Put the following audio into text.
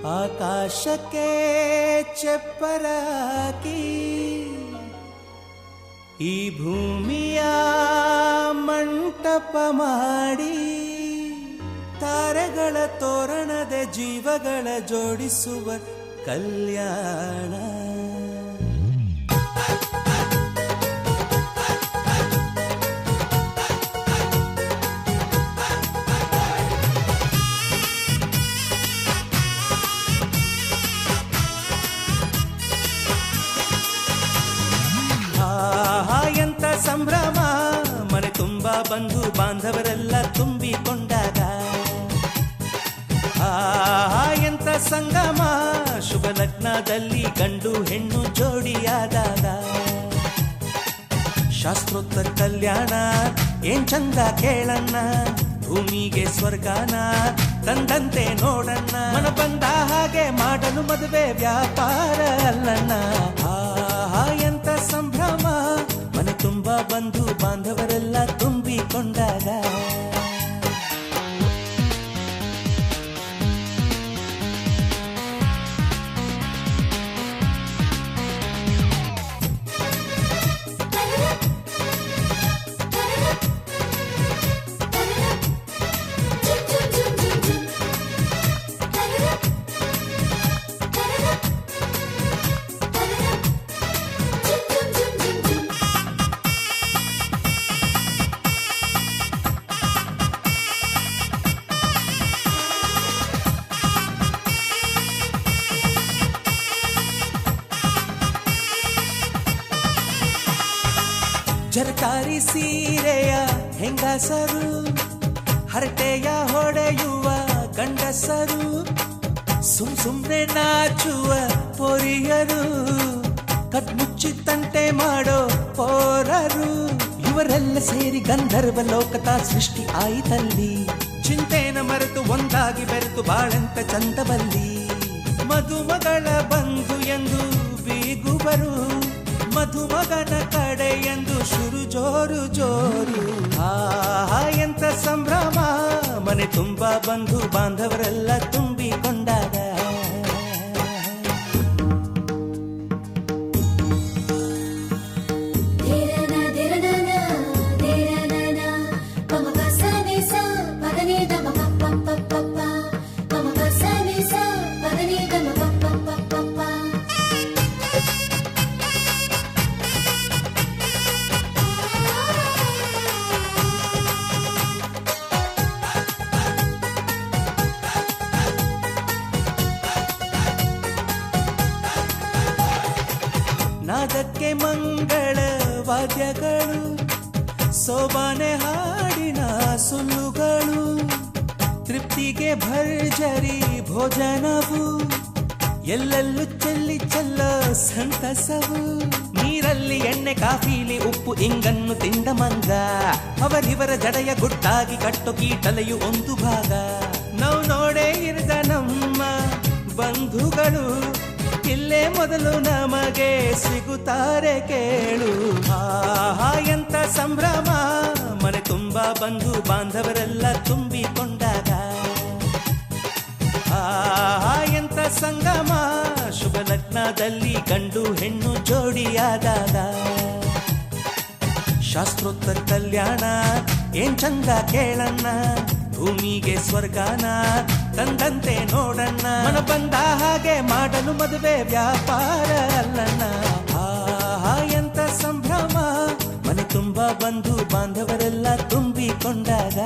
ಆಕಾಶಕ್ಕೆ ಚಪ್ಪರಾಕಿ ಈ ಭೂಮಿಯ ಮಂಟಪ ಮಾಡಿ ತಾರೆಗಳ ತೋರಣದ ಜೀವಗಳ ಜೋಡಿಸುವ ಕಲ್ಯಾಣ. ಎಂತ ಸಂಭ್ರಮ, ಮನೆ ತುಂಬ ಬಂಧು ಬಾಂಧವರೆಲ್ಲ ತುಂಬಿಕೊಂಡಾಗ. ಎಂತ ಸಂಗಮ, ಶುಭ ಲಗ್ನದಲ್ಲಿ ಗಂಡು ಹೆಣ್ಣು ಜೋಡಿಯಾದಾಗ. ಶಾಸ್ತ್ರೋತ್ತರ ಕಲ್ಯಾಣ ಏನ್ ಚಂದ ಕೇಳಣ್ಣ, ಭೂಮಿಗೆ ಸ್ವರ್ಗಾನ ತಂದಂತೆ ನೋಡಣ್ಣ. ಮನ ಬಂದ ಹಾಗೆ ಮಾಡಲು ಮದುವೆ ವ್ಯಾಪಾರ ಅಲ್ಲಣ್ಣ. ಎಂತ ಸಂಭ್ರಮ, ಮನೆ ತುಂಬ ಬಂಧು ಬಾಂಧವರೆಲ್ಲ ತುಂಬಿಕೊಂಡಾಗ. ಜರಕಾರಿ ಸೀರೆಯ ಹೆಂಗಸರು, ಹರಟೆಯ ಹೊಡೆಯುವ ಗಂಡಸರು, ಸುಮ್ನೆ ನಾಚುವ ಪೊರಿಯರು, ಕಟ್ಮುಚ್ಚಿ ತಂಟೆ ಮಾಡೋ ಪೋರರು, ಇವರೆಲ್ಲ ಸೇರಿ ಗಂಧರ್ವ ಲೋಕದ ಸೃಷ್ಟಿ ಆಯಿತಲ್ಲಿ. ಚಿಂತೆನ ಮರೆತು ಒಂದಾಗಿ ಬೆರೆತು ಬಾಳಂತ ಚಂದವಲ್ಲಿ. ಮದುಮಗಳ ಬಂಧು ಎಂದು ಬೀಗುವರು, ಮಧುಮಗನ ಕಡೆ ಎಂದು ಶುರು ಜೋರು ಜೋರು. ಎಂತ ಸಂಭ್ರಮ, ಮನೆ ತುಂಬ ಬಂಧು ಬಾಂಧವರೆಲ್ಲ ತುಂಬಿಕೊಂಡಾಗ. ನಾದಕ್ಕೆ ಮಂಗಳ ವಾದ್ಯಗಳು, ಸೋಬಾನೆ ಹಾಡಿನ ಸುಳ್ಳುಗಳು, ತೃಪ್ತಿಗೆ ಭರ್ಜರಿ ಭೋಜನವು, ಎಲ್ಲೆಲ್ಲೂ ಚೆಲ್ಲಿ ಚೆಲ್ಲ ಸಂತಸವು. ನೀರಲ್ಲಿ ಎಣ್ಣೆ ಕಾಫಿಲಿ ಉಪ್ಪು ಇಂಗನ್ನು ತಿಂದ ಮಂಗ, ಅವರಿವರ ಜಡೆಯ ಗುಟ್ಟಾಗಿ ಕಟ್ಟು ಕೀಟಲೆಯು ಒಂದು ಭಾಗ. ನಾವು ನೋಡೇ ಇರದ ನಮ್ಮ ಬಂಧುಗಳು ಇಲ್ಲೇ ಮೊದಲು ನಮಗೆ ಸಿಗುತ್ತಾರೆ ಕೇಳು. ಎಂತ ಸಂಭ್ರಮ, ಮನೆ ತುಂಬ ಬಂಧು ಬಾಂಧವರೆಲ್ಲ ತುಂಬಿಕೊಂಡಾಗ. ಎಂತ ಸಂಗಮ, ಶುಭ ಲಗ್ನದಲ್ಲಿ ಗಂಡು ಹೆಣ್ಣು ಜೋಡಿಯಾದಾಗ. ಶಾಸ್ತ್ರೋತ್ತರ ಕಲ್ಯಾಣ ಏನ್ ಚಂದ ಕೇಳಣ್ಣ, ಭೂಮಿಗೆ ಸ್ವರ್ಗಾನ ತಂದಂತೆ ನೋಡಣ್ಣ. ಮನ ಬಂದ ಹಾಗೆ ಮಾಡಲು ಮದುವೆ ವ್ಯಾಪಾರ ಅಲ್ಲಣ್ಣ. ಎಂತ ಸಂಭ್ರಮ, ಮನೆ ತುಂಬ ಬಂಧು ಬಾಂಧವರೆಲ್ಲ ತುಂಬಿಕೊಂಡಾಗ.